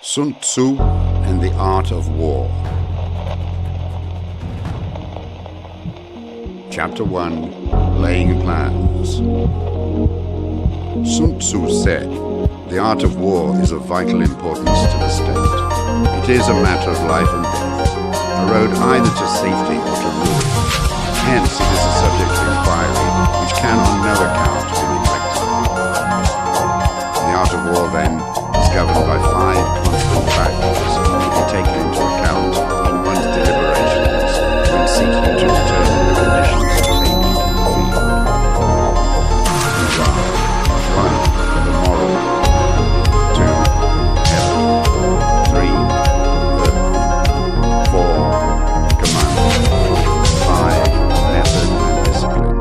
Sun Tzu and the Art of War. Chapter 1, Laying Plans. Sun Tzu said, "The art of war is of vital importance to the state. It is a matter of life and death, a road either to safety or to ruin. Hence it is a subject of inquiry which can on no account be neglected. The art of war, then, is governed by 5 constant factors to be taken into account in one's deliberations when seeking to determine the conditions to take in the field. These are 1. The moral, 2. Heaven, 3. Earth, 4. Command, 5. Method and discipline.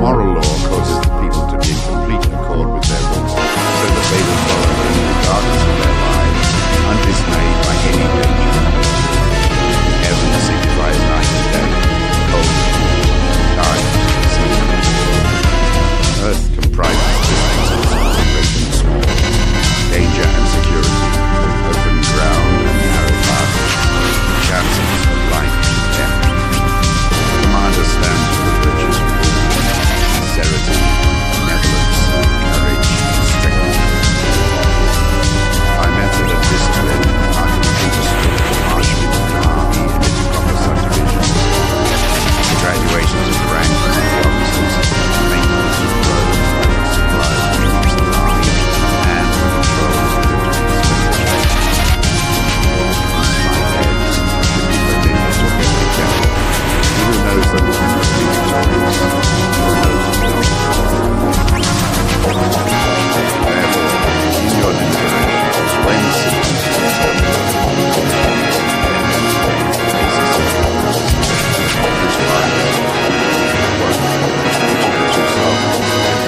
Moral law causes the people to be in complete accord with their rules, so that they will follow them regardless of their lives, undismayed by any danger. Heaven signifies night and day, cold, time, season. Earth comprises distances, great and small, danger and security, open ground and narrow paths, chances of life and death. Commander stands for the virtues of war, sincerity, benevolence, courage, and strength. By method and discipline are to be understood the marshment of the army in its proper subdivisions, the graduations of rank among the officers, the maintenance of roads, supplies and troops of the army, and the control of military expenditure. These 5 heads should be familiar to every general. He who knows them will be victorious. He who knows them will be Therefore, in your deliberations, when seeking to determine the basis of which lies, 1. Which of the 2 sovereigns is you?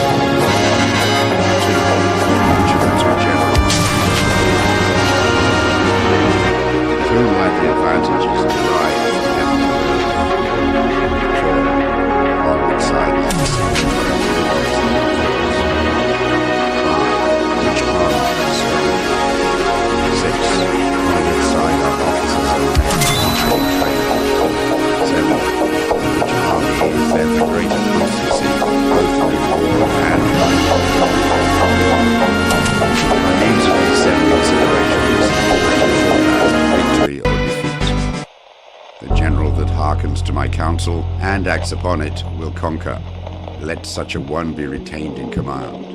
2. Which of the 2 generals? Whom might the advantages derived from heaven and earth? 4. On which side is the single warriors and the foes? 5. Which army is stronger? 6. On which side are officers and men highly trained? 7. Which army is there the greater constancy, both in war and in By means of these 7 considerations, I forecast victory or defeat. The general that hearkens to my counsel and acts upon it will conquer. Let such a one be retained in command.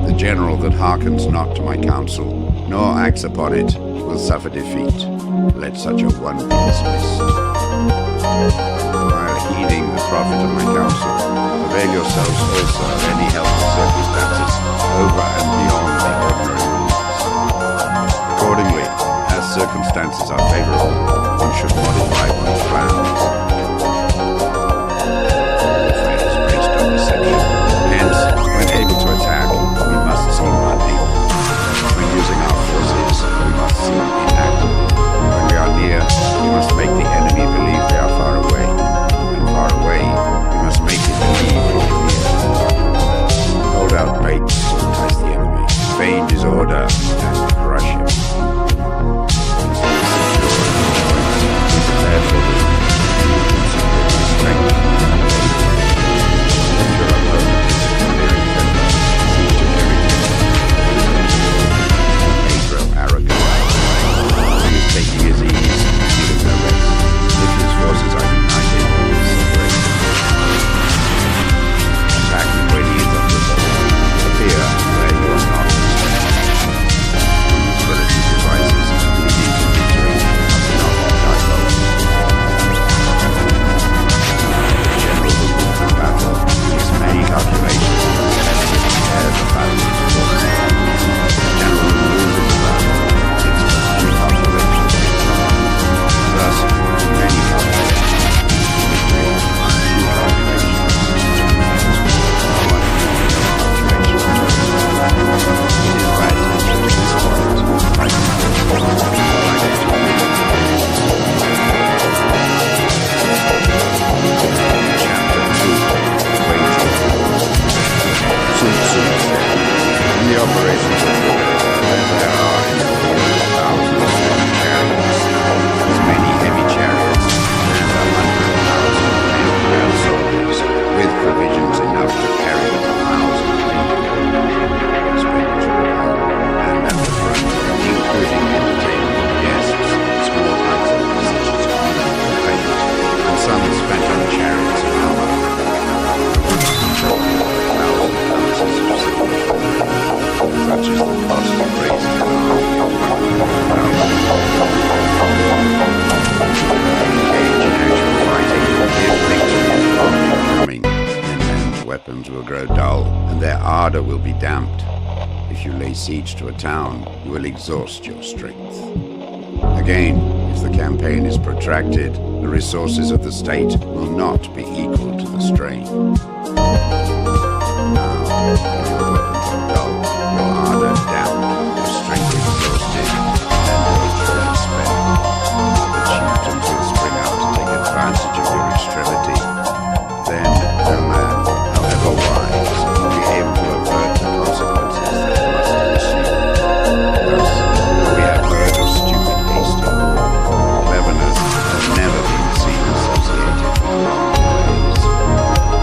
The general that hearkens not to my counsel, nor acts upon it, will suffer defeat. Let such a one be dismissed. While heeding the profit of my counsel, avail yourselves also of any helpful circumstances over and beyond the ordinary rules. Accordingly, as circumstances are favorable, one should modify one's plans. Warfare is based on deception. Hence, when able to attack, we must seem unable. When using our forces, we must seem inactive. When we are near, we must make the enemy believe we are far away. When far away, we must make him believe we are near. Hold out baits to entice the enemy. Feign disorder and crush him. Therefore, strength and faith. If your opponent is a clearing temper, see to irritate him. He may grow arrogant. He is taking his ease, giving no rest. If his forces are united, he will separate. Attack him when he is unprovoked. Appear where you are not expected. These relative devices leading to victory must not divulge. The general who moves in battle makes many calculations and steps to prepare the battle to war. The general who loses the battle makes but few calculations. Thus, many calculations lead to victory, few calculations leads to one calculation. It is my attention at this point I Chapter 2, Waging War. Sun Tzu said, in the operations of war, There are in the field thousands of chariots, as many heavy chariots, and 100,000 mail-clad soldiers, with provisions enough to carry 1,000 and at the front, including entertainment of guests, small items such as food and paint, and some spent on chariots and armor. Such is the cost of raising an army of 100,000. Engage in actual fighting if victory is coming, then men's weapons will grow dull, and their ardor will be damped. If you lay siege to a town, you will exhaust your strength. Again, if the campaign is protracted, the resources of the state will not be equal to the strain. Now, if your weapons are dull, your ardor damped, your strength exhausted, and your trade spent. The chieftains will spring up to take advantage of your extremity. Then, no man, however wise, will be able to avert the consequences that must ensue. Thus, we have heard of stupid haste in war. Cleverness has never been seen associated with long delays.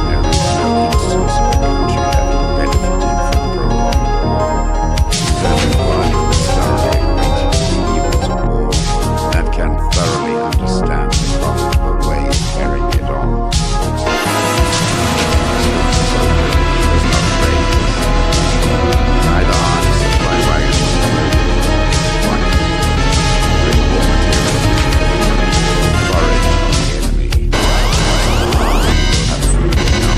There is no instance of a country having benefited from prolonged war. There's only one who is thoroughly acquainted with the evils of war that can thoroughly understand the profitable way of carrying it on. Neither army supply wagons nor forage on the enemy. Have food enough.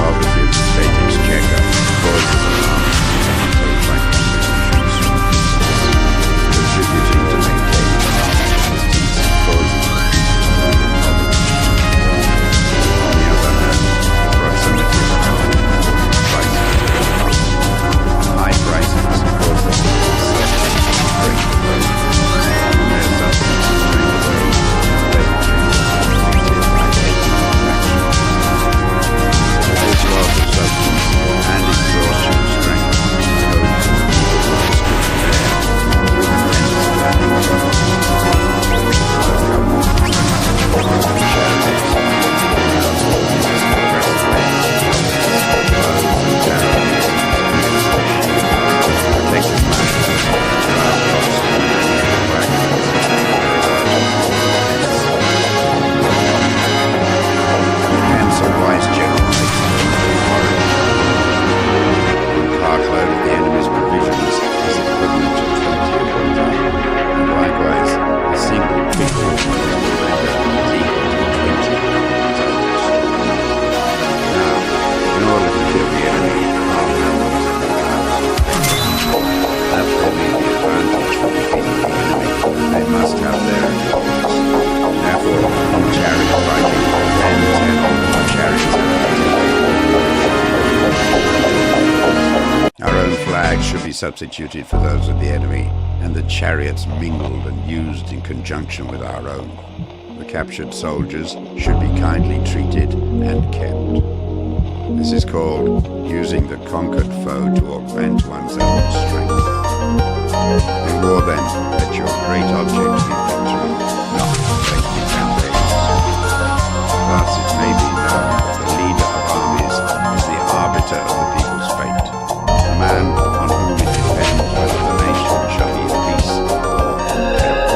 Poverty of the state exchequer causes alarm by contributions from contributing to maintain existence causes poverty. On the other hand, the proximity of home high prices cause them to break the road, and their substance is drained away, peasantry is afflicted by aching contractions. This loss of substance and exhaustion of strength goes to the people of the street there, through the mental planning of hence a wise general makes a cartload of the enemy's provisions is equivalent to 20 of one ton, and likewise a single big order is equal to 20 tons. Now, in order to kill the enemy, our numbers have only the advantage for defeating the enemy. They must have their importance. Therefore, in chariot fighting, 10 or more chariots are our own flags should be substituted for those of the enemy, and the chariots mingled and used in conjunction with our own. The captured soldiers should be kindly treated and kept. This is called using the conquered foe to augment one's own strength. In war, then, let your great object be victory, not lengthy campaigns. Thus it may be known that the leader of armies is the arbiter of the people's fate, the man on whom it depends whether the nation shall be at peace or in peril.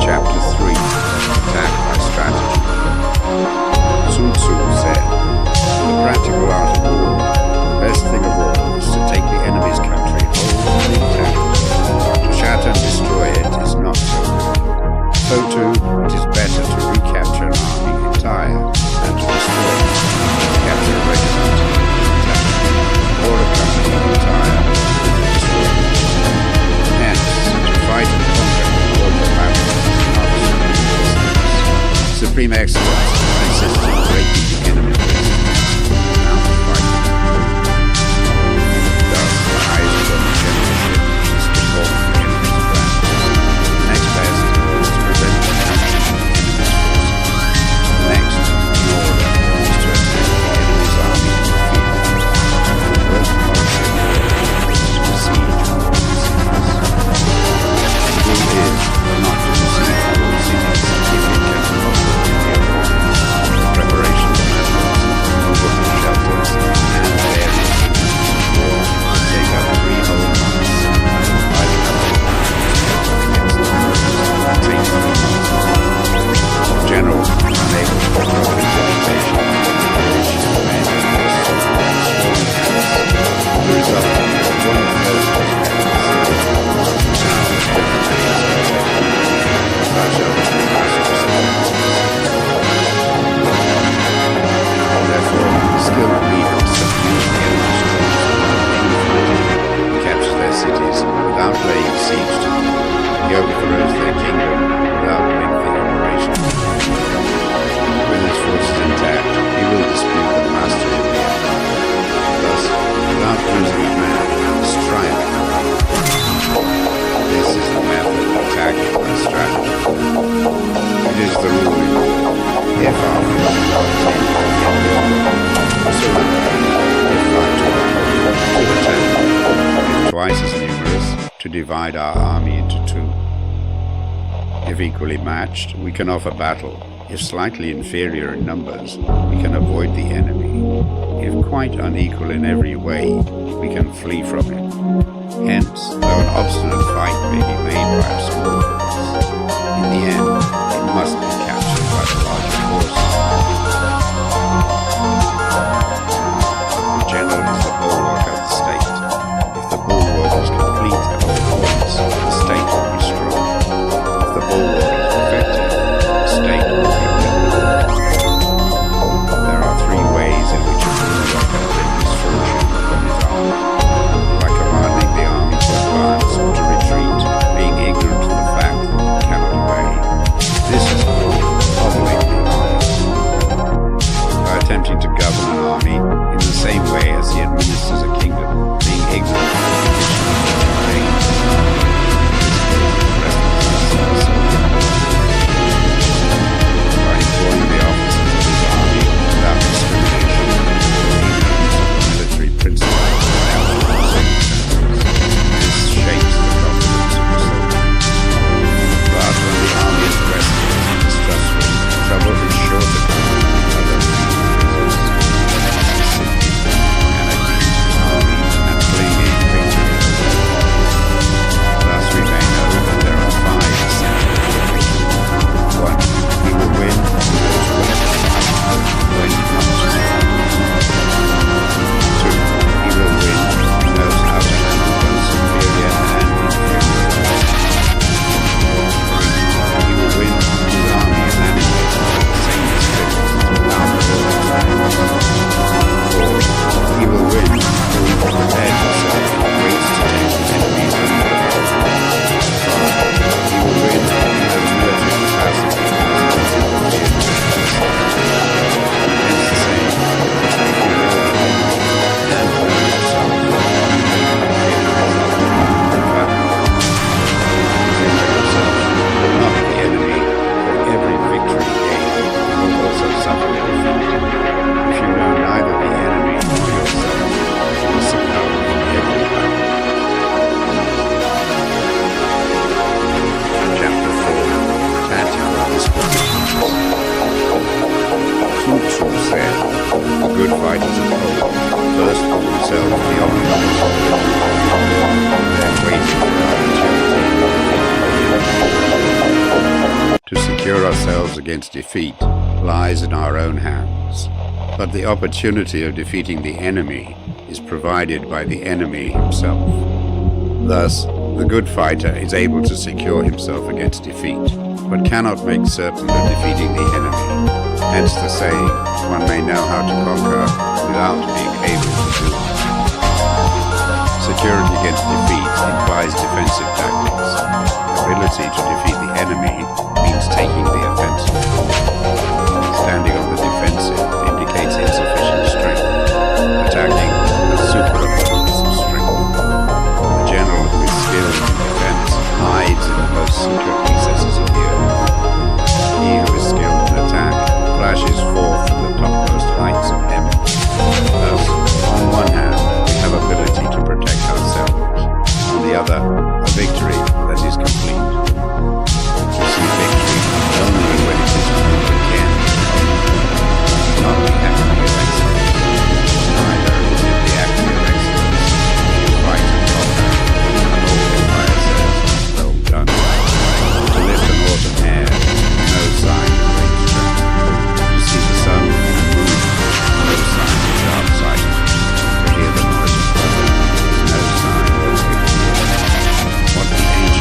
Chapter 3. Attack by Strategy. Sun Tzu said, "The practical art of war, the best thing of all is to take the enemy's country whole and intact. To shatter and destroy it is not so good. So too, it is better to recapture an army entire than to destroy it, to capture a regiment intact, or a company entire and destroy it. Hence, to fight and conquer all the battles is not supreme excellence. Supreme excellence consists in breaking the enemy's resistance. Now, to divide our army into two. If equally matched, we can offer battle. If slightly inferior in numbers, we can avoid the enemy. If quite unequal in every way, we can flee from him. Hence, though an obstinate fight may be made by a small force, in the end, it must be captured by the larger force. The general is the bulwark of the state. If the bulwark is complete at all points, the state will be strong. If the bulwark is defective, the state will be weak. There are three ways in which a ruler can bring misfortune upon his army: by commanding the army to advance or to retreat, being ignorant of the fact that it cannot obey. This is called hobbling the army. By attempting to govern an army in the same way as he administers a kingdom, being ignorant of the conditions of the reigns. By employing the officers of his army without discrimination, military principles and circumstances. This shapes the confidence of the soldier. But when the army is restless and distrustful, trouble is sure to come with other anarchy, armies, and fleeing victories. Thus we may know that there are 5 essential rules. 1. He will win who knows when he comes to the army. 2. He will win who knows how to handle both superior and inferior forces. 3. He will win his army is animated by the same spirit without all. 4. He will win who is prepared himself and waits to take the enemy's under attack. 5. He will win who knows military capacity and is interfered with. Hence the saying, if you will and know yourself, you know yourself, not the enemy, for every victory gained will also suffer a defeat. If you know neither the enemy nor yourself, you will succumb in every battle. Chapter 4. Tactical Dispositions. Sun Tzu said, the good fighters of old first put themselves beyond the obstacle, then waiting for opportunity. To secure ourselves against defeat lies in our own hands, but the opportunity of defeating the enemy is provided by the enemy himself. Thus, the good fighter is able to secure himself against defeat, but cannot make certain of defeating the enemy. Hence the saying, one may know how to conquer without being able to do it. Security against defeat implies defensive tactics. Ability to defeat the enemy means taking the offensive. Standing on the defensive indicates insufficient strength. Attacking a superabundance of strength. The general who is skilled in defense hides in the most secret recesses of the earth. He who is skilled in attack flashes forth from the topmost heights of heaven. Thus, on one hand, we have ability to protect ourselves. On the other, a victory that is complete. To see victory only when it is proved again, not the acme of excellence. Neither is it the acme of excellence. You fight and conquer, and all empire says, well done. To lift an autumn air, no sign of great strength. To see the sun and moon, no sign of sharp sight. To hear the noise of thunder, no sign of quick ear. What the ancient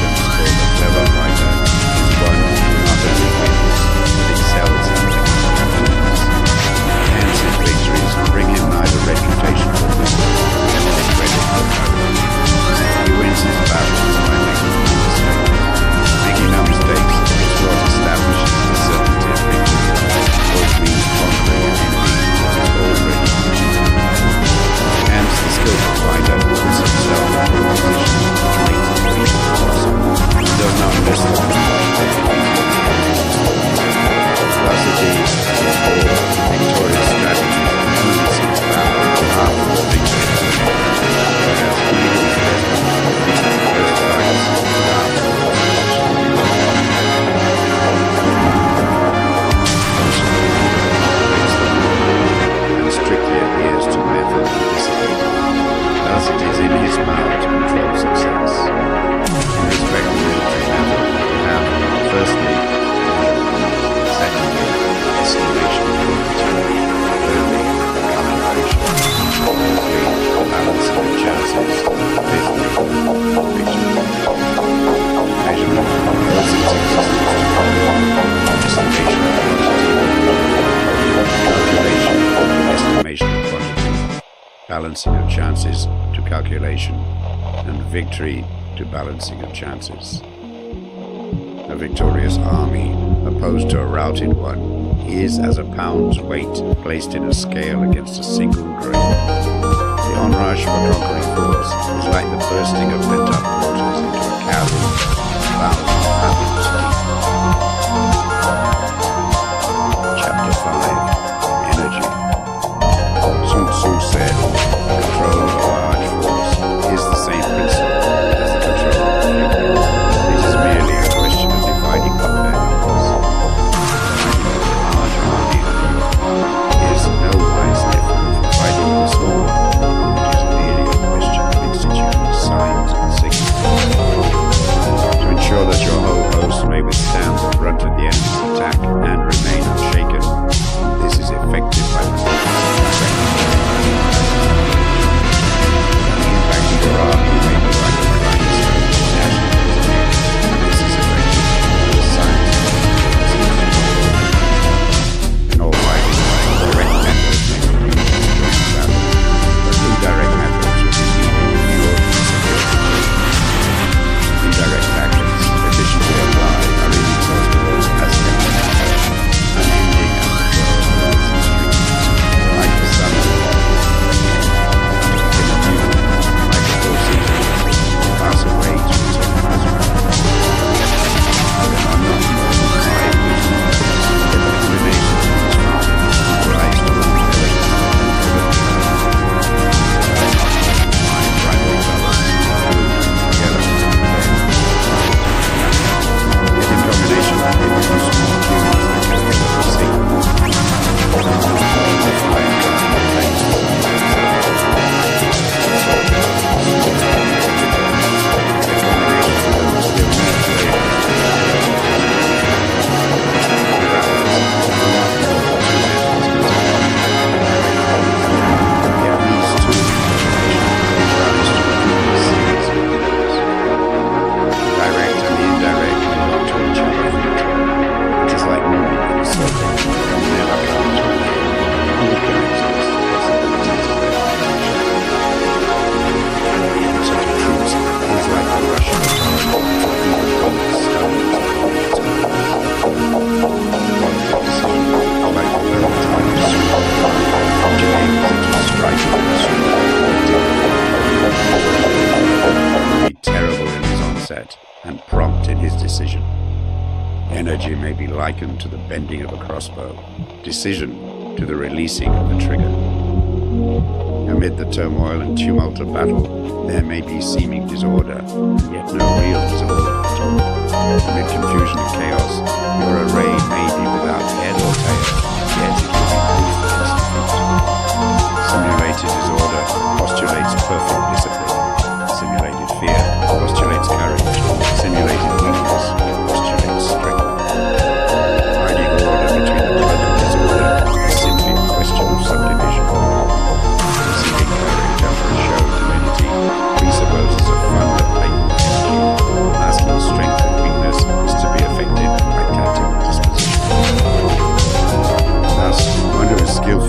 balancing of chances to calculation, and victory to balancing of chances. A victorious army, opposed to a routed one, is as a pound's weight placed in a scale against a single grain. The onrush of a conquering force is like the bursting of pent-up waters into a chasm of 1,000 fathoms deep. Chapter 5. Energy. Sun Tzu said, control of a large force is the same principle as the control of a few. It is merely a question of dividing up their numbers. A large army is no wise different from fighting a small one. It is merely a question of instituting signs and signals. To ensure that your whole host may withstand the brunt of the enemy's attack and remain unshaken, this is effected by the impact of your army may be like a grindstone dashing its neck. This is effected by the science in all fighting, direct methods may be used to join battle, but indirect methods will be needed in the ordinance of your victory. Indirect tactics, efficiently applied, are inexhaustible as unending as the flow of rivers and streams, like the sun and the water. Like a full season, pass away to return as well. There are not more than 5 weeks more, yet the inclination to this mountain rise to the intelligence my primary colors, blue, yellow, red, yet in combination they produce more humans than can ever be seen. They fly and run thanks to and prompt in his decision. Energy may be likened to the bending of a crossbow, decision to the releasing of the trigger. Amid the turmoil and tumult of battle, there may be seeming disorder, and yet no real disorder at all. Amid confusion and chaos, your array may be without head or tail, yet it will be proof against defeat. Simulated disorder postulates perfect discipline. Simulated fear postulates courage. Simulated weakness postulates strength. Finding order between the blood and disorder is simply a question of subdivision. Conceiving courage after a show of timidity presupposes a fund of latent energy. Masking strength and weakness is to be affected by tactical disposition. Thus, one who is skillful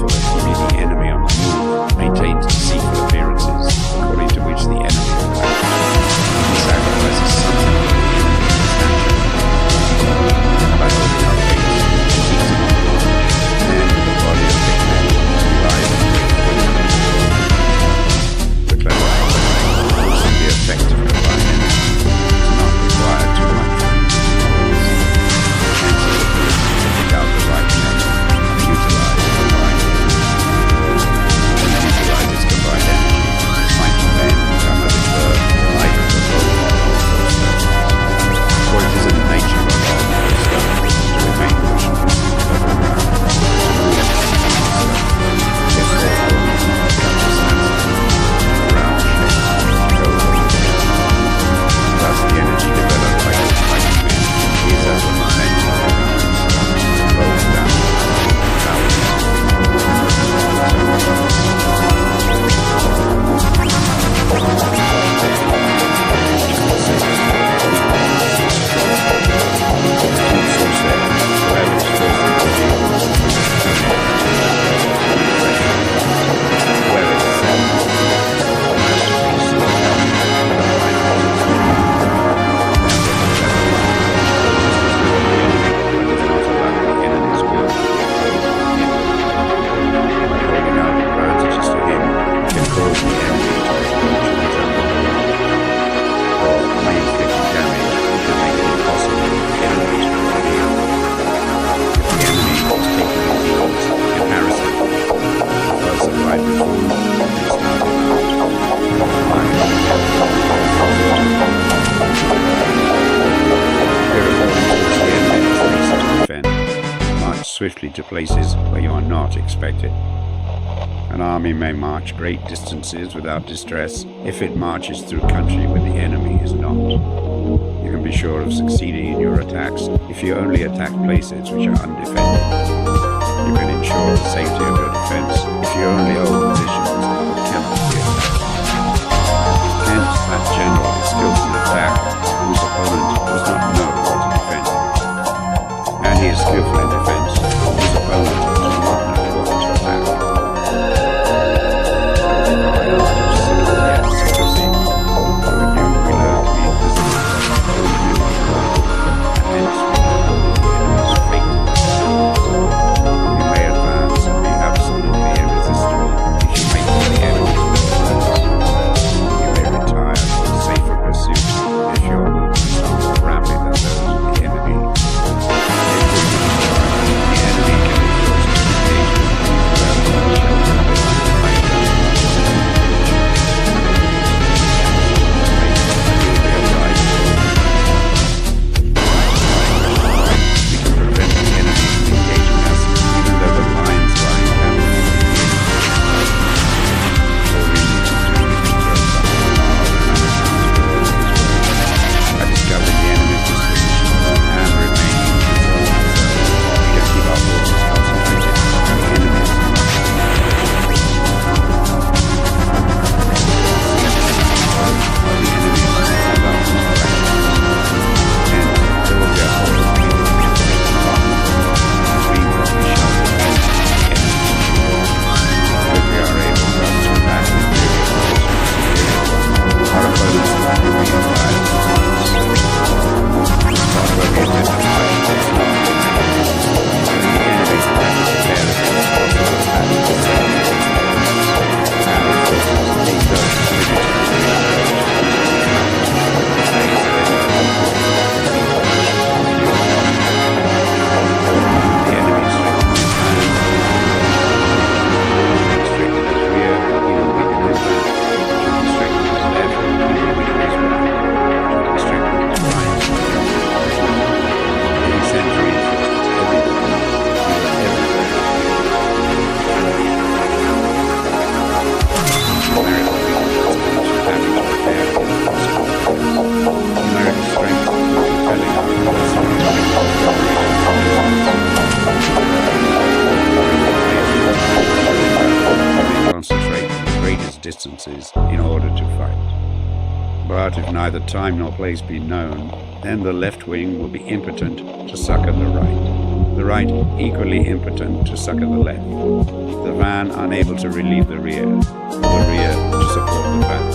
tried before, it's not march swiftly to places where you are not expected. An army may march great distances without distress if it marches through country where the enemy is not. You can be sure of succeeding in your attacks if you only attack places which are undefended. You can ensure the safety of your defense if you only hold positions that cannot be attacked. Hence, that general is skilled in attack whose opponent does not know how to defend. And he is skillful in defense whose opponent does not know what to attack. Distances in order to fight. But if neither time nor place be known, then the left wing will be impotent to succor the right equally impotent to succor the left, the van unable to relieve the rear to support the van.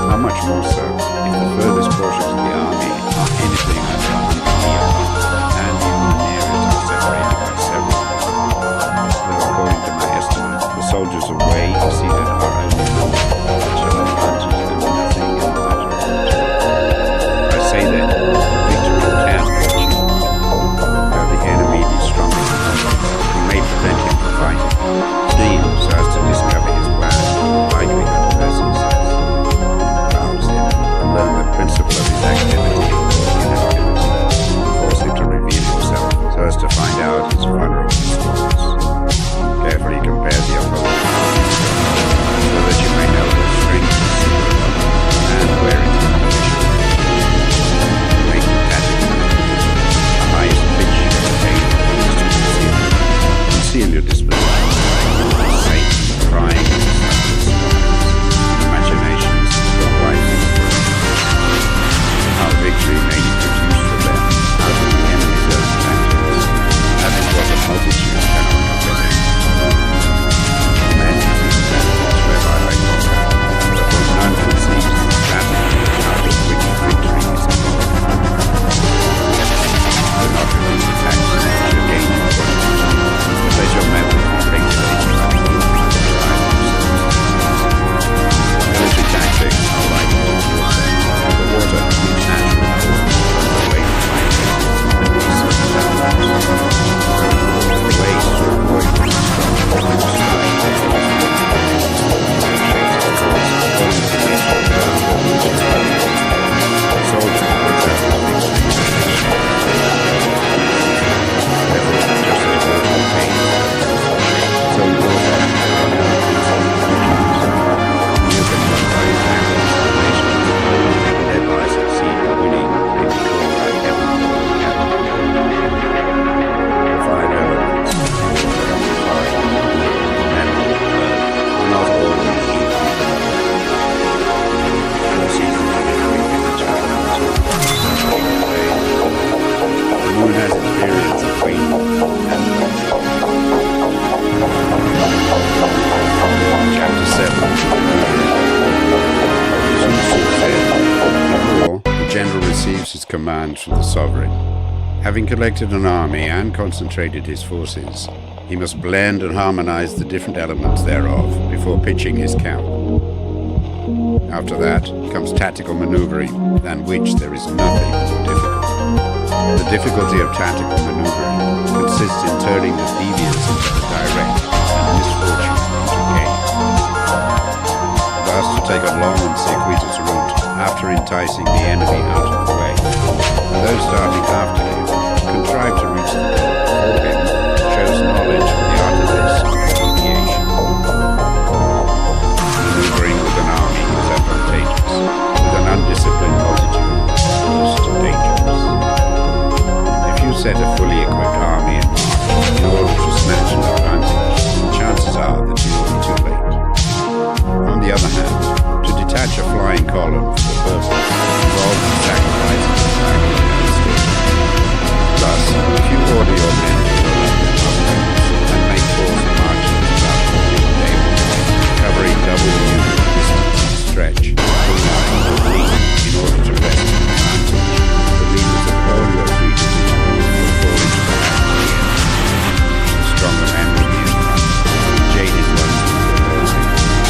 How much more so if the furthest portions of the army are anything over 100 yards, and even the nearest are separated by several. Though according to my estimate, the soldiers away exceeded our own number, shall advantage them nothing in the matter of it. I say then, victory can be achieved. Though the enemy be strong in numbers, we may prevent him from fighting. Steam so as to discover his plan, likelihood of their success. Rouse him, learn the principle of his activity or inactivity, force him to reveal himself so as to find out his vulnerable spots. Carefully compare the opposing armies so that you may demands from the sovereign. Having collected an army and concentrated his forces, he must blend and harmonize the different elements thereof before pitching his camp. After that comes tactical maneuvering, than which there is nothing more difficult. The difficulty of tactical maneuvering consists in turning the devious into the direct and misfortune into gain. Thus, to take a long and circuitous route after enticing the enemy out of the way, and those starting after him contrive to reach the goal before him, shows knowledge of the artifice of deviation. Maneuvering with an army is advantageous, with an undisciplined multitude most dangerous. If you set a fully equipped army in order to snatch an advantage, the chances are that you will be too late. On the other hand, to detach a flying column for the purpose involves the sacrifice of the flag and stick. Thus, if you order your men to and make force marches about 14 days, covering double the unit distance and stretch, full line or lead in order to wrest an advantage, the leaders of all your fleet will fall into the hand of the enemy. The stronger men will be in front, the jaded ones will be opposing.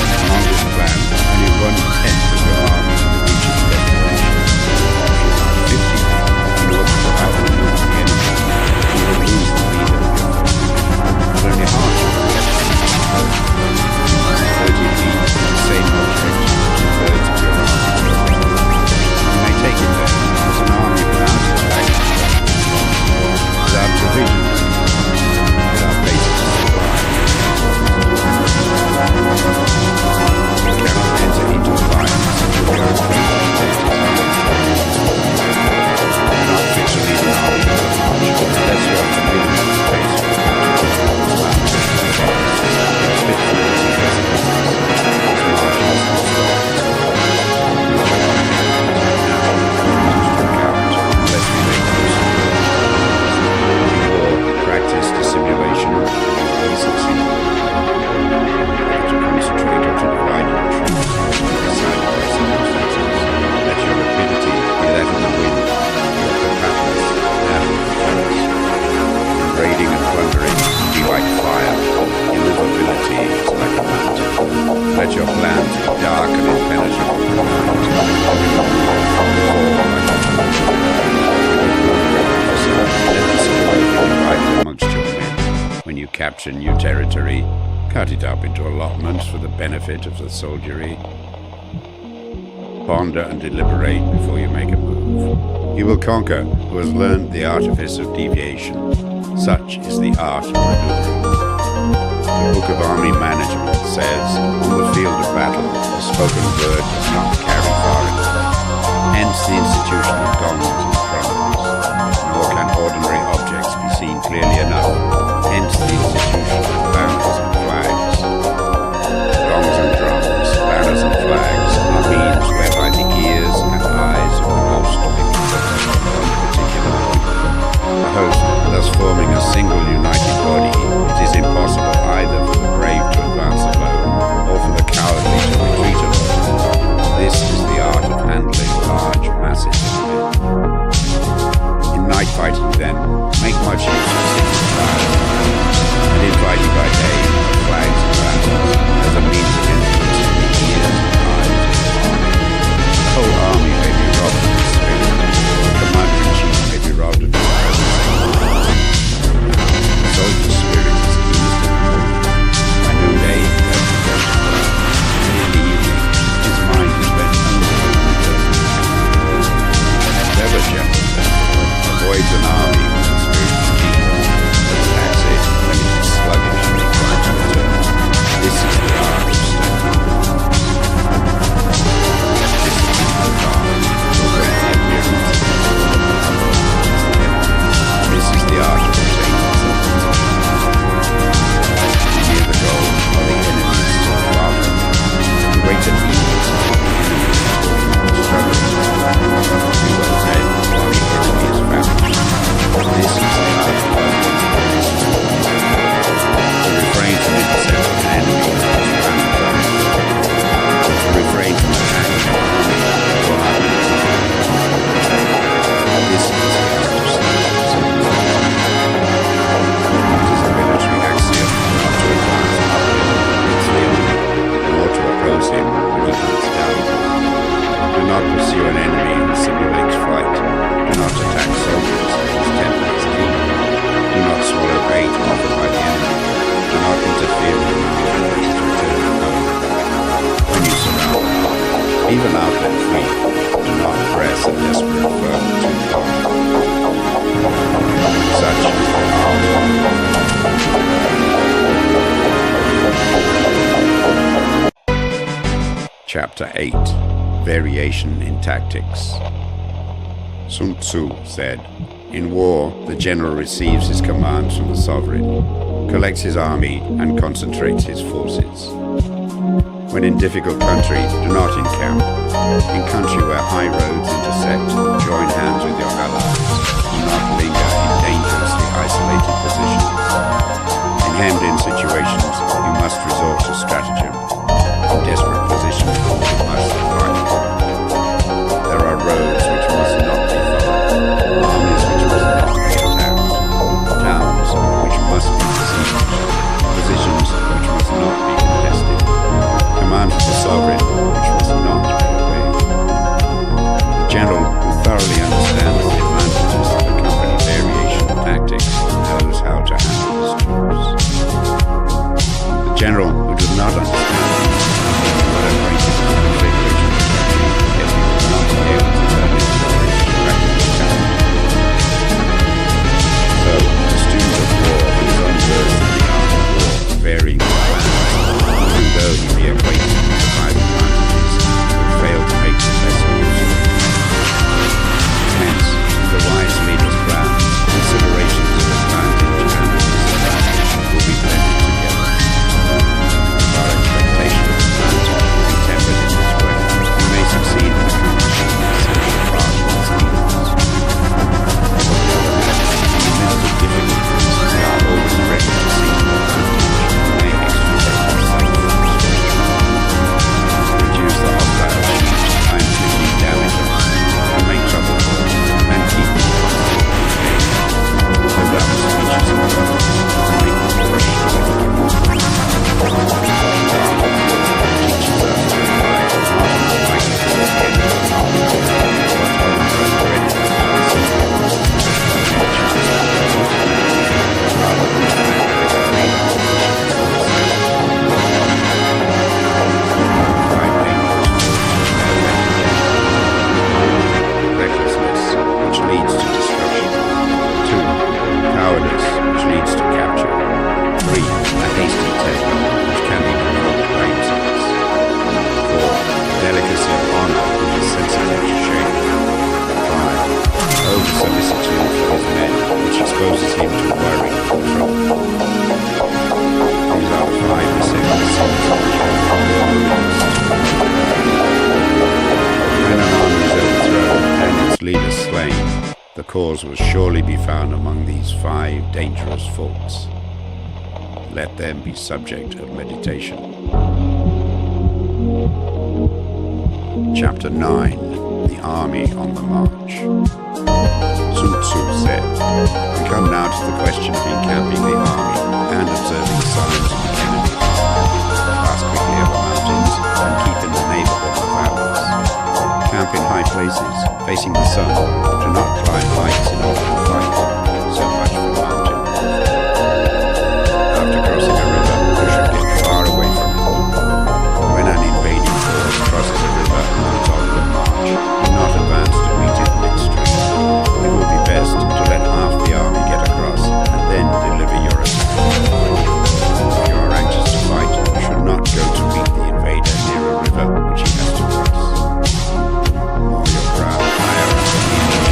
And on this plan, only 1/10 of your army will reach its destination. If you have 50 in order to outmaneuver the enemy, you will lose the leader of your force. But only half of the rest will be 30 feet in the same object, 2/3 of your army. You may take it then as an army without its baggage, without provisions, without bases of supply. You cannot enter into alliance with your you're not fit to lead an army unless you are forbidden to face your fit for busy practice dissimulation, we succeed. To concentrate or to divide your troops, decided by circumstances. Let your rapidity be that of the wind, your compactness that of the forest. Raiding and plundering be like fire, immovability is like a mountain. Let your plans be dark and impenetrable at night. Let the supply be divided amongst your men. When you capture new territory, cut it up into allotments for the benefit of the soldiery. Ponder and deliberate before you make a move. He will conquer who has learned the artifice of deviation. Such is the art of maneuvering. The Book of Army Management says, on the field of battle, the spoken word does not carry far enough. Hence the institution of gongs and drums. Nor can ordinary objects be seen clearly enough. Hence the institution of banners and flags. Gongs and drums, banners and flags are means whereby the ears and eyes of the host may be focused on one particular point. The host, thus forming a single united body, it is impossible either for the brave to advance alone or for the cowardly to retreat alone. This is the art of handling large masses of men. In night fighting, then, make much use of signal fire, and in fighting by Leave an outlet free. Do not press a desperate foe too long. Such is the art. Chapter 8. Variation in Tactics. Sun Tzu said, "In war, the general receives his commands from the sovereign, collects his army, and concentrates his forces. When in difficult country, do not encamp. In country where high roads intersect, join hands with your allies. Do not linger in dangerously isolated positions. In hemmed-in situations, you must resort to stratagem. In desperate positions, you must fight. There are roads which must not be followed, armies which must not be attacked, towns which must be besieged, positions which must not be contested, commands of the sovereign which must not be obeyed." The general who thoroughly understands the advantages of the company variation tactics knows how to handle his troops. The general who does not understand these but embraces the configuration of the country, yet he is not able to turn his knowledge to practical challenge. So, the student of war who is unversed in the art of war, varying his plans, even though he be acquainted with the five advantages, will fail to make the best use of them. Hence, the wise leader's plans, considerations of advantage and disadvantage will be blended together. If our expectation of advantage will be tempered in this way, we may succeed in accomplishing the essential part of its needs. On the other hand, in the midst of difficulties, we are always ready to seek an advantage and may extricate ourselves from restriction. Reduce the hostile chief's time to do damage and make trouble for him, and keep him from the game. Build up speeches and troubles, and make them fresh to the teaches us to rely not on the might of the enemy, but on the readiness of the rather than the recklessness, which leads to destruction. 2. Cowardice, which leads to capture. 3. A hasty temper, which can be provoked by insults. 4. Delicacy of honor, which is sensitive to shame. 5. Over-solicitude for his men, which exposes him to worry and trouble. These are the 5 essential sins which are when an army is overthrown and its leader slain, the cause will surely be found among these 5 dangerous faults. Let them be subject of meditation. Chapter 9. The Army on the March. Sun Tzu said, "We come now to the question of encamping the army and observing signs of the enemy. Pass quickly over mountains and keep in the neighborhood of valleys. Camp in high places, facing the sun. Do not climb heights in order to fight. So much for mountain warfare. After crossing a river, you should get far away from it. When an invading force crosses a river on its onward march, do not advance to meet it midstream. It will be best to let half the army get across and then deliver your attack. If you are anxious to fight, you should not go to meet the invader near a river which he has to cross. Moor your crowd higher up the hill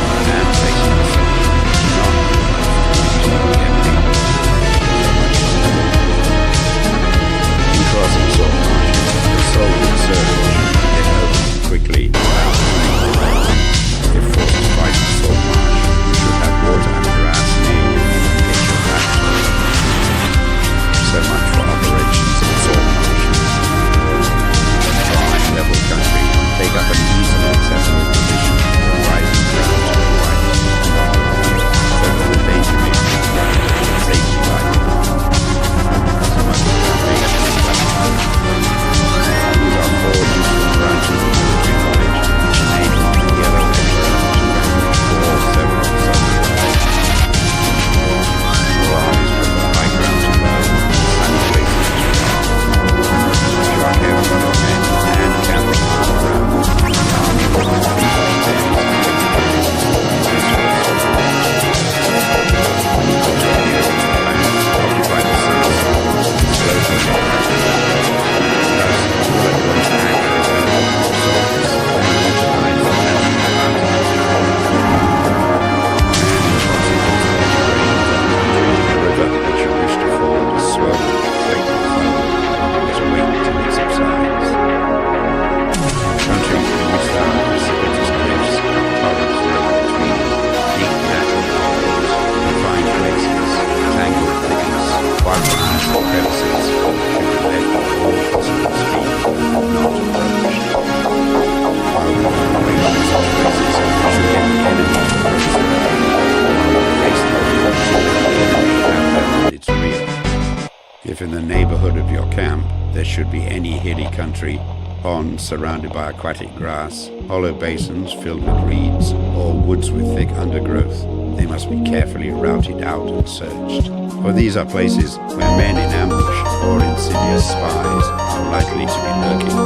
there should be any hilly country, ponds surrounded by aquatic grass, hollow basins filled with reeds, or woods with thick undergrowth, they must be carefully routed out and searched. For these are places where men in ambush or insidious spies are likely to be lurking.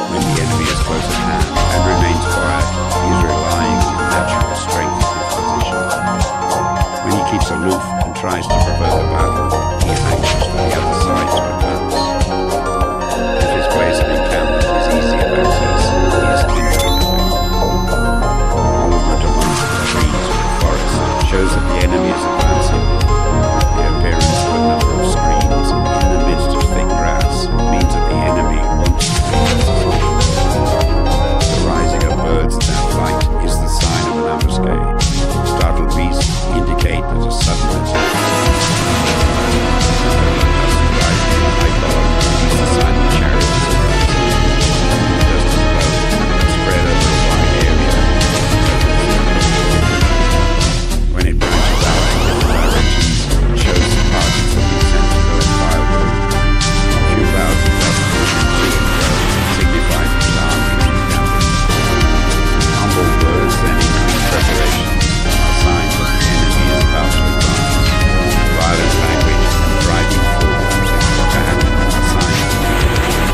When the enemy is close at hand and remains quiet, he is relying on the natural strength of his position. When he keeps aloof and tries to provoke a battle, he is anxious for the other side to advance. If his place of encampment is easy of access, he is keen to innovate. Movement amongst the trees or the forest shows that the enemy is advancing. The appearance of a number of screens in the midst of thick grass means that the enemy wants to reach its position. The rising of birds in their flight is the sign of an ambuscade. Startled beasts indicate that a sudden attack is the sign of chariots just as well spread over a wide area. When it branches out in different directions, it shows the parties that be sent to go and firewood. A few thousand dust pushing to and fro signifies that the army is encountered. Humble words then include preparations are signs that the enemy is about to advance. Violent language and driving forwards to happen are signs of the enemy.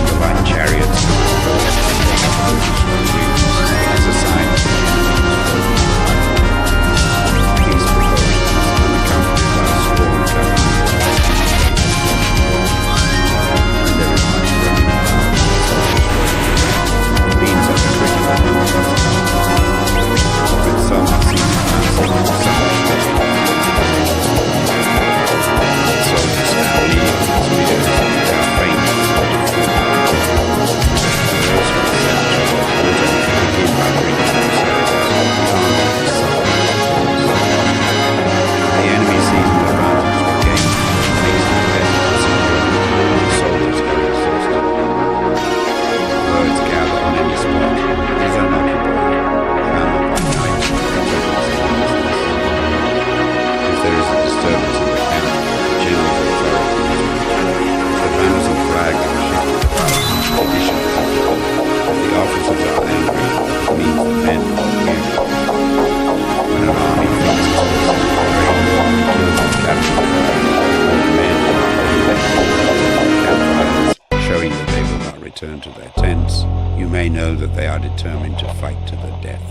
The light chariots and the horse as a sign that the enemy is broken. These proposals, unaccompanied by a sworn covenant, and there is much running about. It means that the quicker the number of with some seen advancing on soldiers now leading to the spears, they are faint and those who are sent to order begin by bringing themselves the enemy sees them around to gain amazing benefits and the soldiers are exhausted. Birds gather on any spot, it is unoccupied, clamor by night for if there is a disturbance in the camp, the general's authority is removed. The banners and flags are shifted about, conditions are different. If the officers are angry, it means the men are weary. When an army flings its horses into the rain, kills its captain, the men are campfires, showing that they will not return to their tents, you may know that they are determined to fight to the death.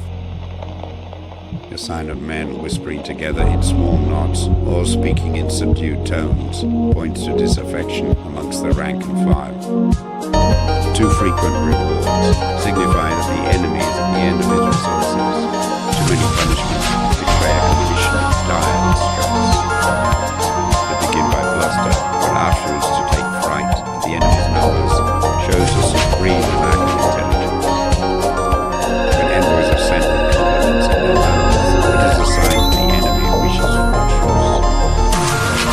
A sign of men whispering together in small knots or speaking in subdued tones points to disaffection amongst the rank and file. Too frequent rewards signify that the enemy is at the end of his resources. Too many punishments betray a condition of dire distress. To begin by bluster, but afterwards to take fright at the enemy's numbers shows a supreme lack of intelligence. When envoys are sent with compliments in their mouths, it is a sign that the enemy wishes for a truce.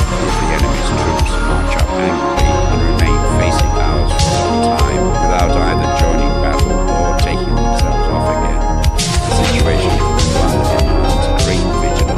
If the enemy's troops march up angrily and remain facing ours for a long time without either joining battle or taking themselves off again, the situation is one that demands great vigilance.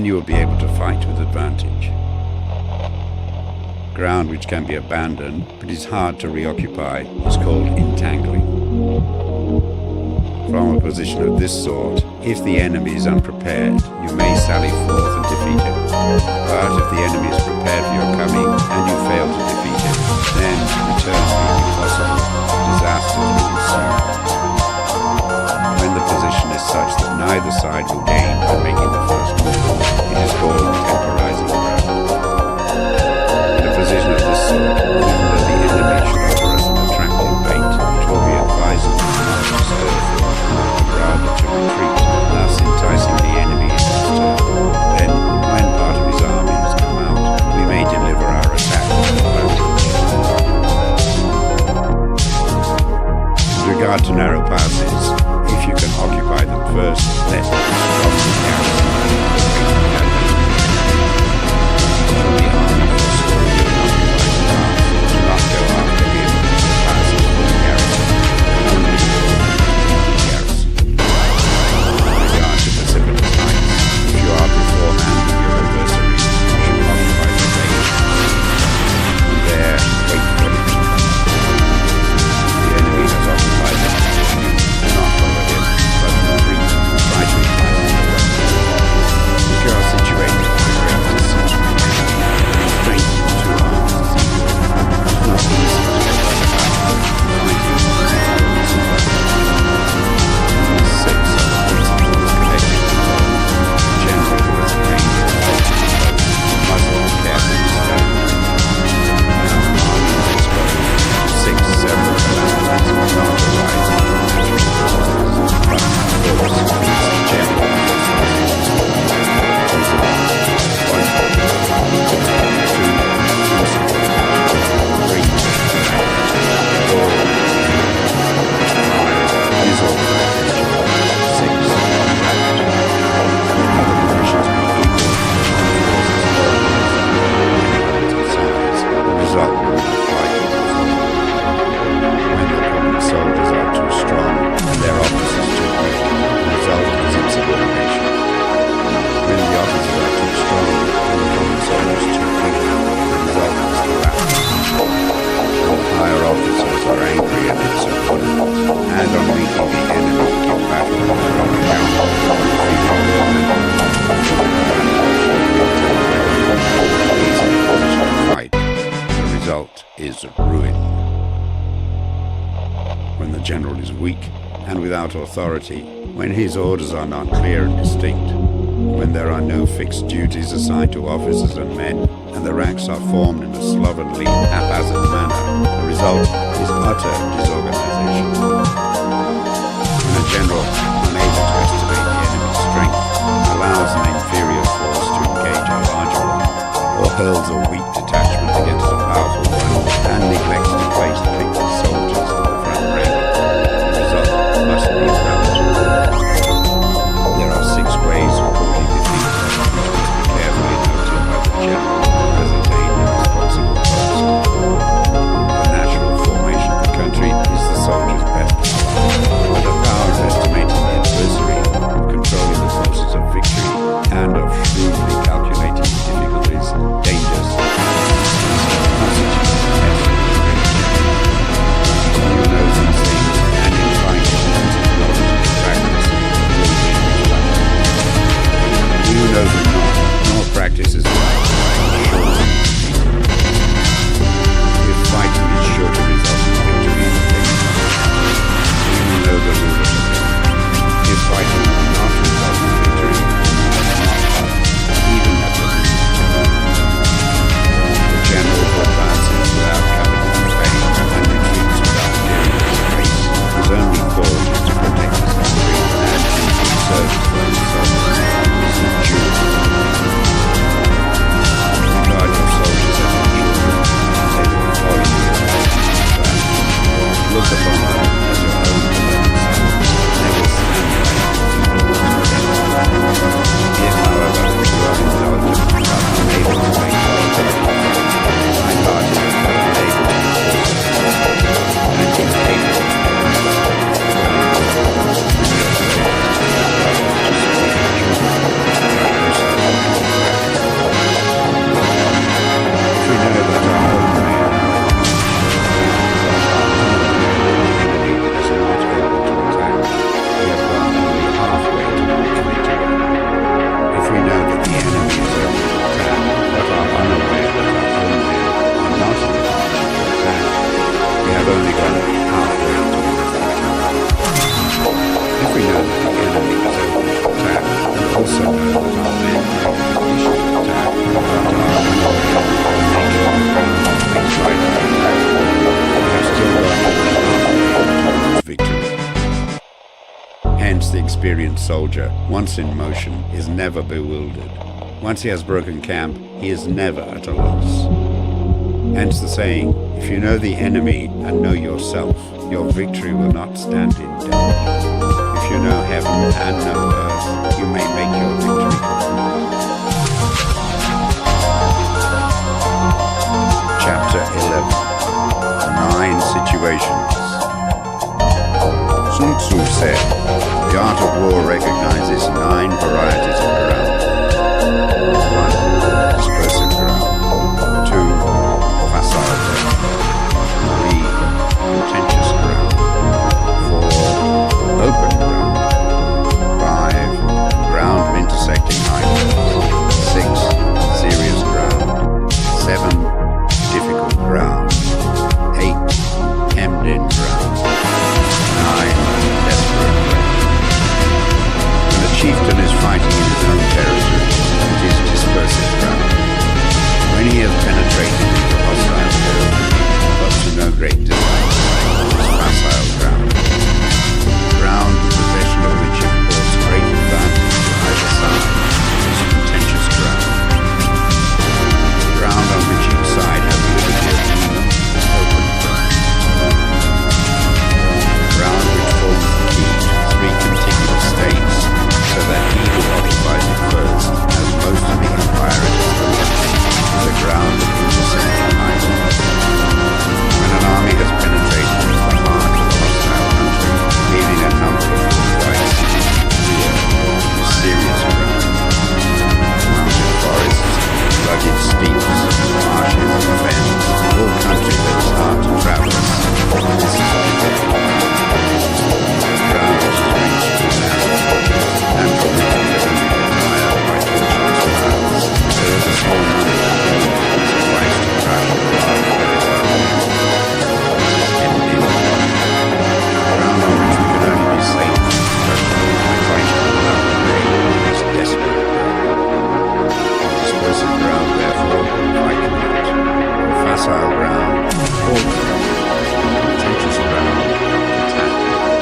then you will be able to fight with advantage. Ground which can be abandoned but is hard to reoccupy is called entangling. From a position of this sort, if the enemy is unprepared, you may sally forth and defeat him. But if the enemy is prepared for your coming and you fail to defeat him, then return being impossible, disaster will ensue. When the position is such that neither side will gain by making the first move, it is called temporizing ground. In a position of this sort, even though the enemy should offer us an attractive bait, it will be advisable not to stir forth, rather to retreat, thus enticing the enemy into stir. Then, when part of his army has come out, we may deliver our attack with advantage. With regard to narrow passes, if you can occupy them first, let the garrison the army do not go after him passes for the garrison, only the garrison. With regard to precipitous heights, if you are beforehand with your adversary, you should occupy the base, and there wait for him to come. The enemy has occupied the position, do not follow him, but retreat, try to entice him away. If you are situated at a great distance, strength in two arms is equal. It is not easy to get by the back, fighting is these six are the principles connected to the general who has trained in muzzle carefully studied. Now an army is exposed to 6 several calamities not arising from natural causes, but force is general. Is ruin. When the general is weak and without authority, when his orders are not clear and distinct, when there are no fixed duties assigned to officers and men, and the ranks are formed in a slovenly, haphazard manner, the result is utter disorganization. When a general, unable to estimate the enemy's strength, allows an inferior force to engage a larger one, or hurls a weak detachment against a powerful one, and neglects to place picked soldiers in the front rank, the result must be rout. There are 6 ways of courting defeat, which must be carefully noted by the general as attained a responsible post. The natural formation of the country is the soldier's best ally, but the power of estimating the adversary, of controlling the forces of victory, and of shrewdly calculating the difficulties, dangers, experienced soldier, once in motion, is never bewildered. Once he has broken camp, he is never at a loss. Hence the saying, if you know the enemy and know yourself, your victory will not stand in doubt. If you know heaven and know earth, you may make your victory complete. Chapter 11. 9 Situations. Sun Tzu said, the art of war recognizes 9 varieties of ground. 1. Dispersive ground. 2. Facile ground. 3. Contentious ground. 4. Open ground. 5. Ground of intersecting highways. 6. Serious ground. 7. Difficult ground. 8. Hemmed-in ground. 9. Desperate ground. When a chieftain is fighting in his own territory, it is dispersive ground. When he has penetrated into hostile territory, but to no great delight, it is facile ground. Ground the possession of which affords great advantage to either side is contentious ground. Ground on which each side has liberty of movement is open ground. Ground which forms the key to 3 contiguous states, so that he who occupies it first has most of the empire at his own, is a ground of intersecting highways. When an army has penetrated into the heart of a hostile country, leaving a number of fortified cities in the rear, is serious ground. Mountain forests, rugged steeps, marshes, fens, all country that is hard to traverse. This is the day. Ground is reached through narrow portals, and from it only acquired by tortuous paths. There is a small number of people who suffice to travel along very well. Hemmed-in ground. Ground on which we can only be safe, especially by fighting without delay, is desperate ground. Dispersive ground, therefore, fight not. On facile ground, hold ground. Contentious ground, attack not.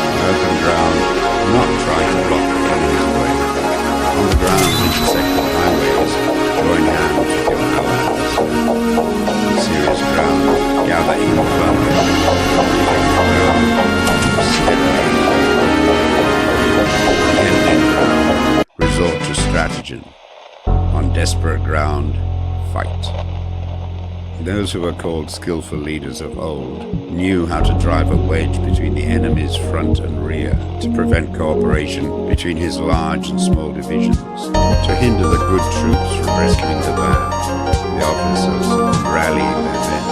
On open ground, do not try to block the enemy's way. On the ground of intersecting highways, join hands with your allies. Serious ground, gather in welcome. Ground, steadily. Hemmed-in ground, resort to stratagem. On desperate ground, fight. Those who were called skillful leaders of old knew how to drive a wedge between the enemy's front and rear, to prevent cooperation between his large and small divisions, to hinder the good troops from rescuing the bad, the officers from rallying their men.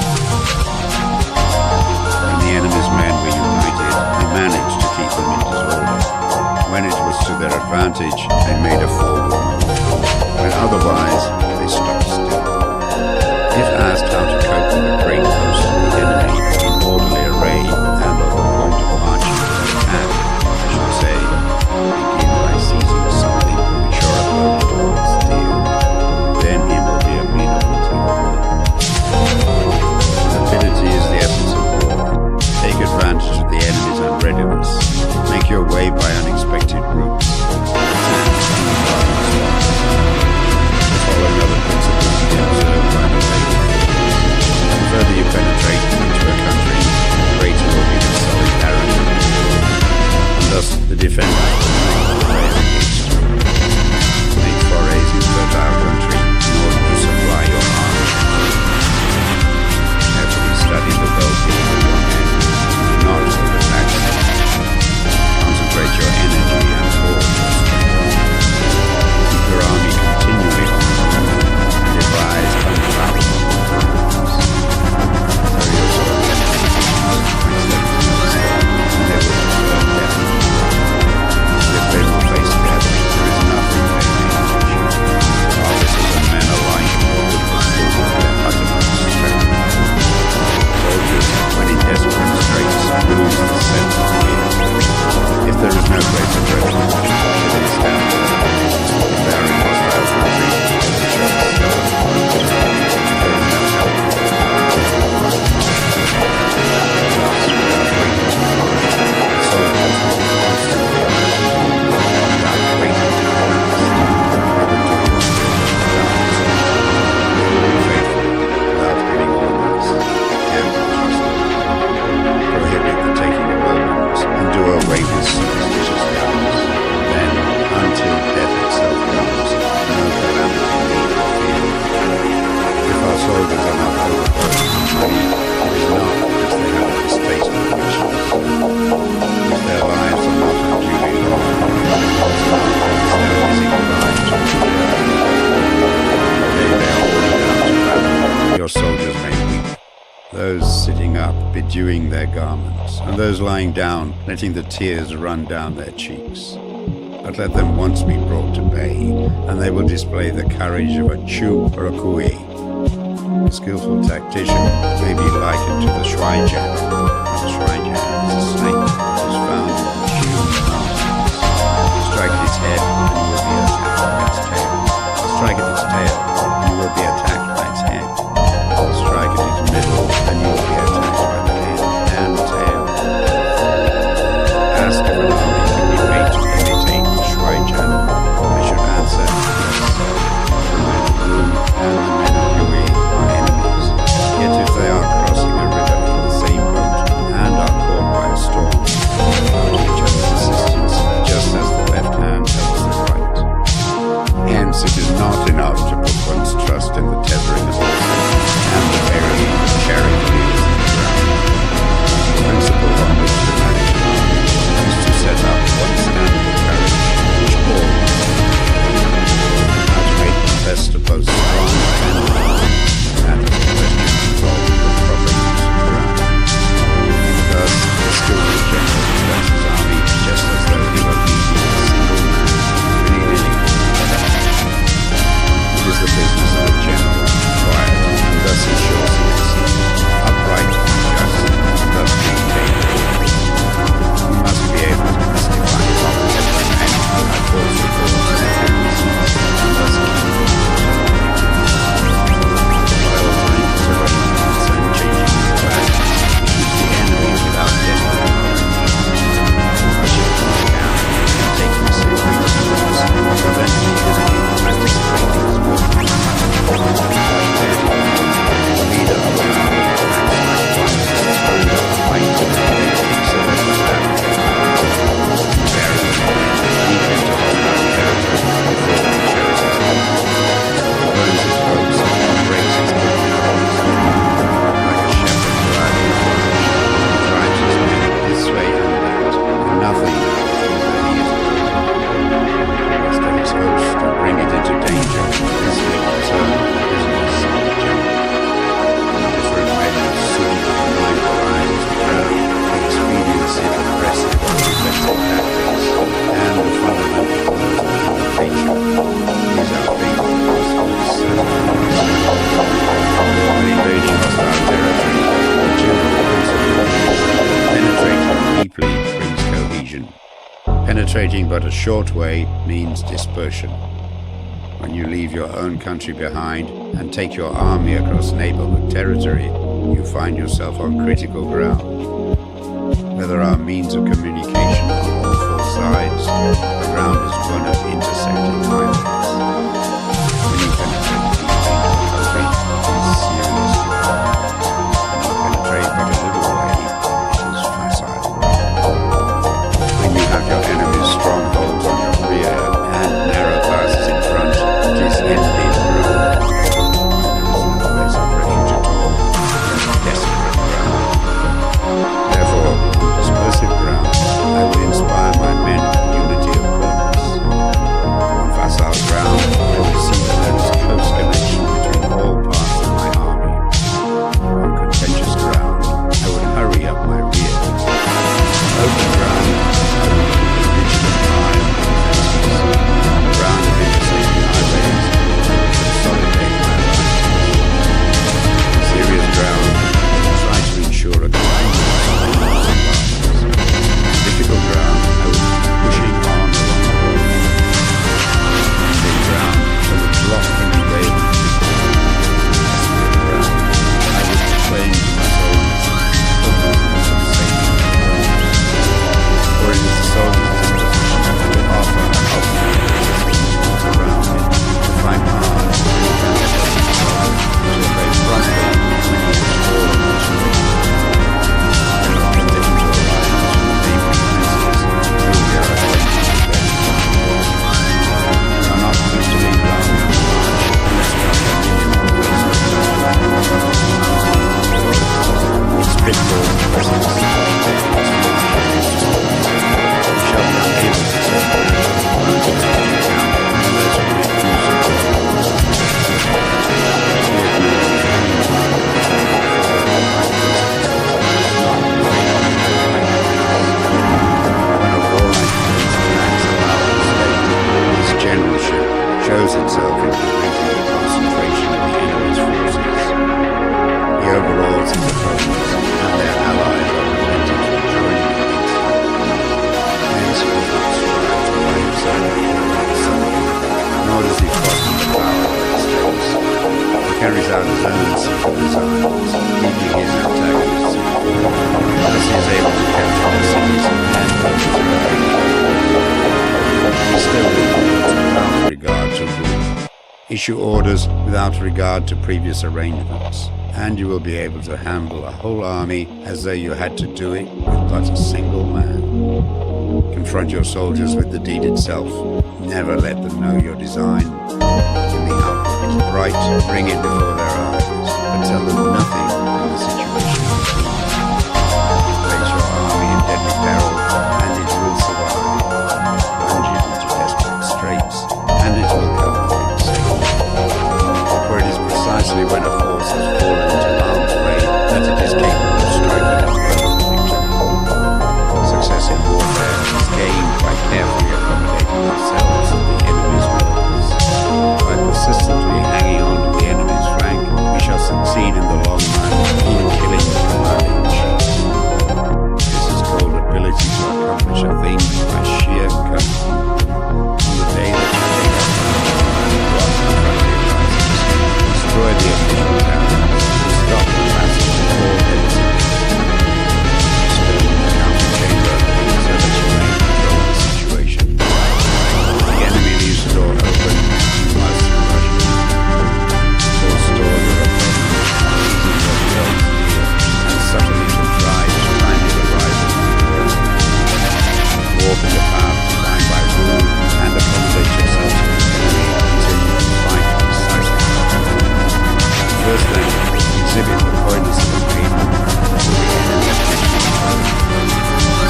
When the enemy's men were united, they managed to keep them in disorder. When it was to their advantage, they made a forward move. When otherwise, they stopped still. If asked how to cope with a great host of the enemy in orderly array and on the point of marching to the attack, I should say, begin by seizing something which your opponent holds dear. Then he will be amenable to your will. Rapidity is the essence of war. Take advantage of the enemy's unreadiness. Make your way by unexpected routes. Attack in the darkness. To follow another principle bedewing their garments, and those lying down, letting the tears run down their cheeks. But let them once be brought to bay, and they will display the courage of a Chu or a Kui. A skillful tactician may be likened to the Shuaijian. The Shuaijian is a snake that is found in the Shield Mountains. Strike at its head, and you will be attacked by its tail. Strike at its tail, and you will be attacked by its head. Strike at its middle, and you will be attacked by the head and tail. Ask if an army can be made to imitate the Shuaijian. I should answer, yes. The men of Wu and the men of Yui are enemies. Yet if they are crossing a river in the same boat and are caught by a storm, they go to each other's assistance, just as the left hand helps the right. Hence, it is not enough to put one's trust in the tethering of horses and the burying of chariot wheels in the ground. The principle on which to manage an army is to set up one standard of courage which all must have. How to make the best of both strong and weak, that is a question involving the proper use of ground. Thus, the skillful general conducts his army just as though he were leading a single man, willy-nilly. It is the business of a general to inquire, and thus ensure secrecy, upright and just, and thus maintain order. He must be able to mystify his opposition and by false reports and enemies, and thus keep them by altering his arrangements and changing his plans, he keeps the enemy without desperate rushing him down and taking safely to moves, preventing the enemy from anticipating his movements. The leader of an army acts like one who is fight so that the battle bearing deep into hostile territory before he shows his head. Burns his hopes and breaks his controls. Like a shepherd driving a flock, he drives his men this way and that, and nothing that he is as to his host to bring it into danger. This may concern the business of the general. Different measures soon undermine the lines to grow the expediency of aggressive or defensive tactics and the fundamental laws of nature. These are faithful when invading hostile territory, the general principle is penetrating deeply brings cohesion. Penetrating but a short way means dispersion. When you leave your own country behind and take your army across neighborhood territory, you find yourself on critical ground. Where there are means of communication on all four sides, the ground is one of intersecting highways. When you penetrate deeply into the country, it is serious ground. When you penetrate but a little way, it is facile ground. When you have your enemy's strongholds on your rear and narrow passes in front, it is envied ground. When there is no place of refuge at all, it is desperate ground. Therefore, on dispersive ground, I would inspire my men with unity of purpose. On facile ground, I would see that there is close connection between all parts of my army. On contentious ground, I would hurry up my rear. On open ground, I would keep a vigilant eye on my defenses. On ground of intersecting highways, I would consolidate my lines. On serious ground, I would try to ensure a climate difficult ground, I would keep pushing on along the road. On safe ground, I would block any way of desperate ground, I would proclaim to my soldiers hopelessness of safety. For it is the soldier's disposition to offer an ultimate resistance around it, to fight hard, to obey promptly when he is all of his way. Not out his own secret designs, keeping his antagonists informed. Thus he is able to capture the cities and countries of the He still rules without regard to rule. Issue orders without regard to previous arrangements, and you will be able to handle a whole army as though you had to do it with but a single man. Confront your soldiers with the deed itself. Never let them know your design. When the outlook is bright, bring it before their eyes, but tell them nothing of the situation. Place your army in deadly peril, and it will survive. Plunge it into desperate straits, and it will come out in safety. For it is precisely when a force has fallen into harm's way that it is capable of striking its way to victory. Success in warfare is gained by carefully accommodating ourselves to the enemy's weapons. By persistently hanging on to the enemy's flank, we shall succeed in the long run, even killing the commander-in-chief. This is called ability to accomplish a thing by sheer cunning. On the day that you take up destroy the official town, stop the passage of all citizens. Spin the council chamber so that you may control the situation. The enemy leaves the door open, you must rush it. Forestall your opponent, easy your guns near, and subtly contrive to find it arrival. Walk in the path designed by rule, and accommodate yourself to the enemy until you can fight precisely. First then, exhibit the coyness of a maiden until the enemy is captured.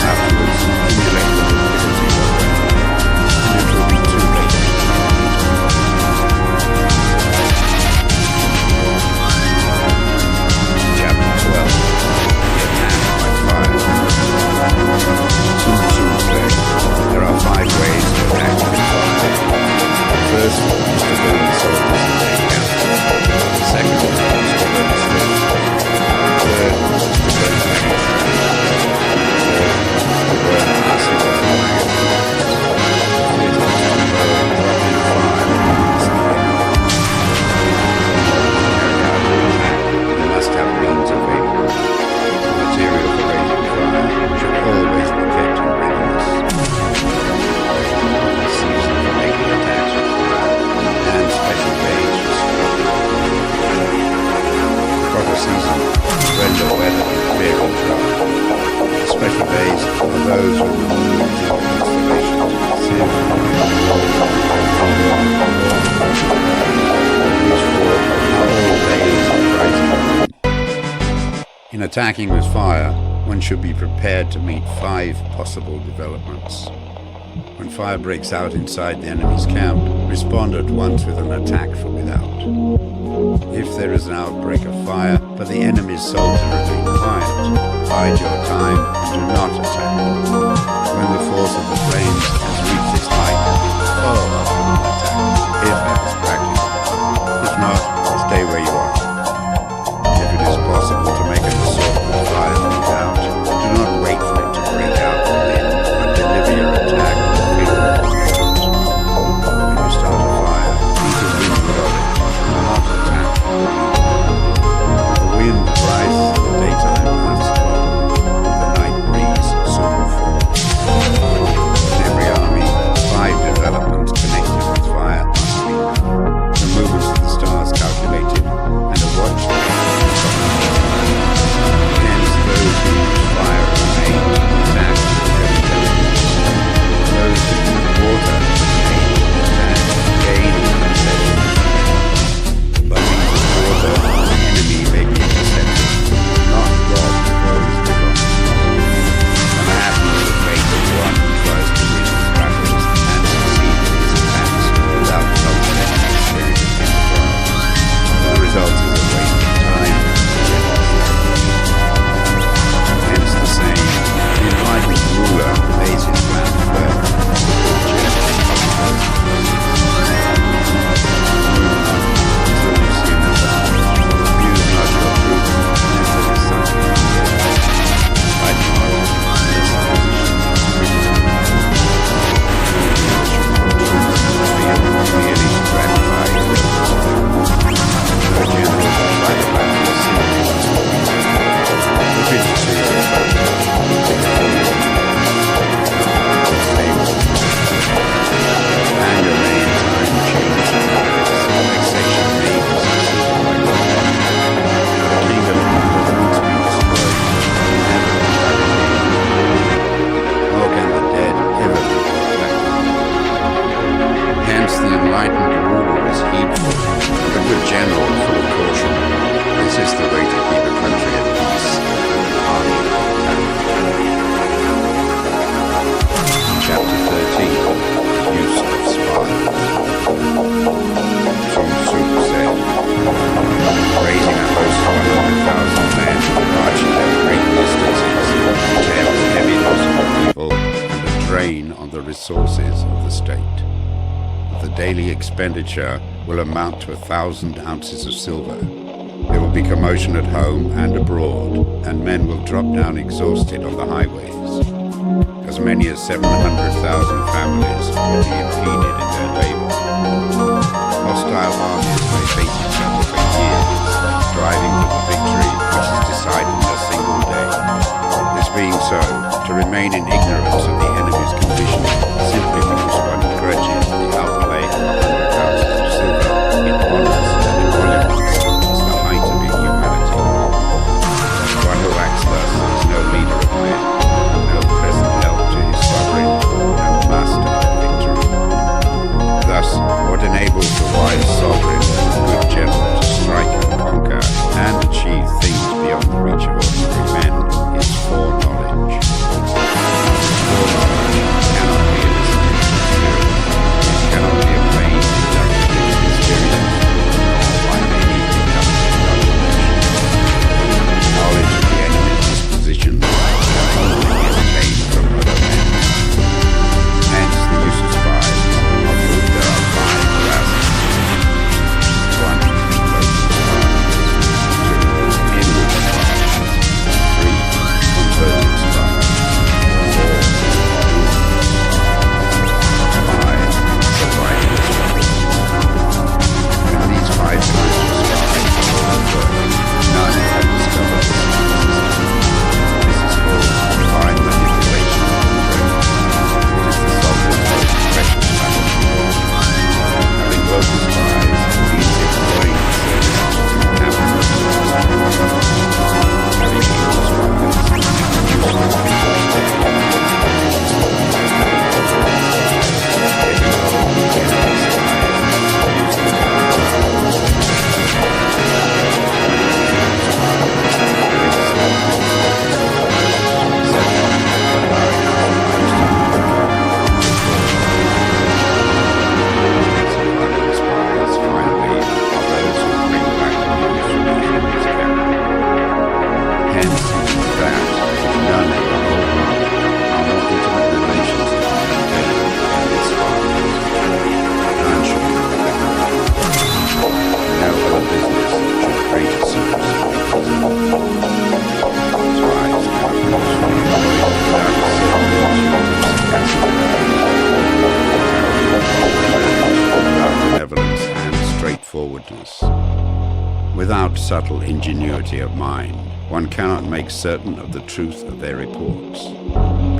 Afterwards, emulate the rapidity of the enemy, and it will be too late. Chapter 12. The attack by fire. Too clear. There are 5 ways to attack with fire. First is to burn the soldiers and their camp. Second is to burn the streets. Third is to burn the baggage. Fourth is to burn the masses of the wagon. Fifth is to burn the dropping fire against the enemy. Carry out an attack, you must have means available. The material for raising fire should always be kept in readiness. The season for making attacks with fire, and special days for striking. Proper season, render weather and clear control. The special days are those when the moon is in the constellations of Sin, these 4 are all days of rising moon. In attacking with fire, one should be prepared to meet 5 possible developments. When fire breaks out inside the enemy's camp, respond at once with an attack from without. If there is an outbreak of fire, but the enemy's soldiers remain quiet, bide your time and do not attack. When the force of the flames has reached its height, follow up with an attack, if that is practical. If not, stay where you are. If it is possible to make an assault with fire from without, do not wait for it to break out within, but deliver your attack on the field. When you start a fire, eat as windward of it, and not attack. The wind rises in the daytime lasts long, the night breeze soon falls. In every army, 5 developments can resources of the state. The daily expenditure will amount to 1,000 ounces of silver. There will be commotion at home and abroad, and men will drop down exhausted on the highways. As many as 700,000 families will be impeded in their labor. Hostile armies may face each other for years, striving for the victory which is decided in a single day. This being so, to remain in ignorance of the enemy's condition simply because one grudges the outlay of 100 ounces of silver in honors and emoluments is the height of inhumanity. One who acts thus is no leader of men, no present help to his sovereign, no master of victory. Thus, what enables the wise sovereign and good general to strike and conquer and achieve things beyond the reach of ordinary men is foreknowledge. Foreknowledge cannot be elicited from spirit. It cannot be obtained deductively from experience or by any deductive calculation. Knowledge of the enemy's disposition can only be obtained from other men. Hence the use of spies, of whom there are 5 classes. 1. Local spies. 2. Inward spies. 3. Convergent spies. 4. Five. Survival spies. And these 5 kinds of spies are none have discovered the secret system. This is called divine manipulation of the brain. It is the sovereign's most precious faculty. Having local spies means employing the services of inhabitants. Having inward spies Without subtle ingenuity of mind, one cannot make certain of the truth of their reports.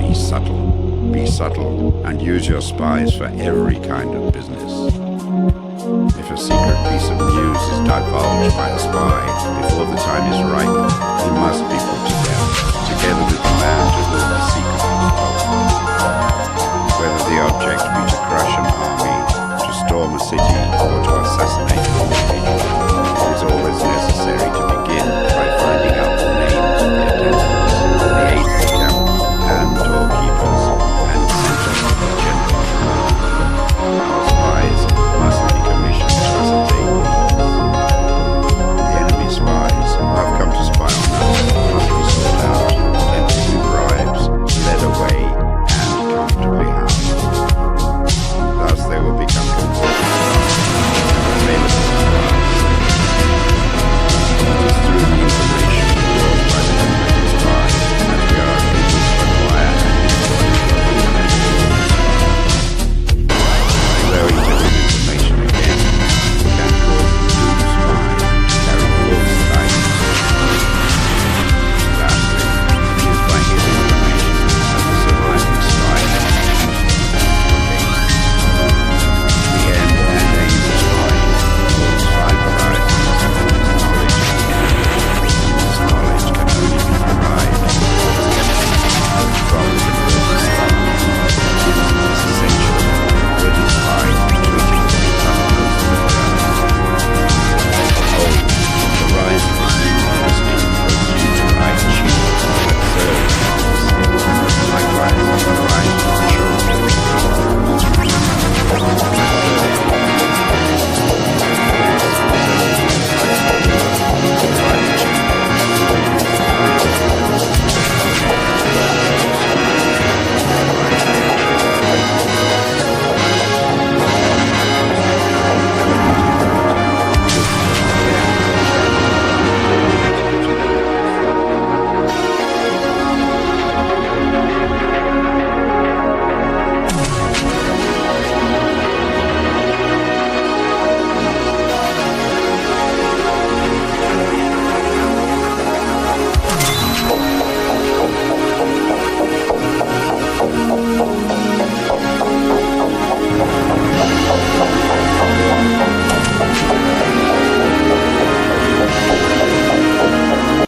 Be subtle, and use your spies for every kind of business. If a secret piece of news is divulged by a spy before the time is ripe, he must be put to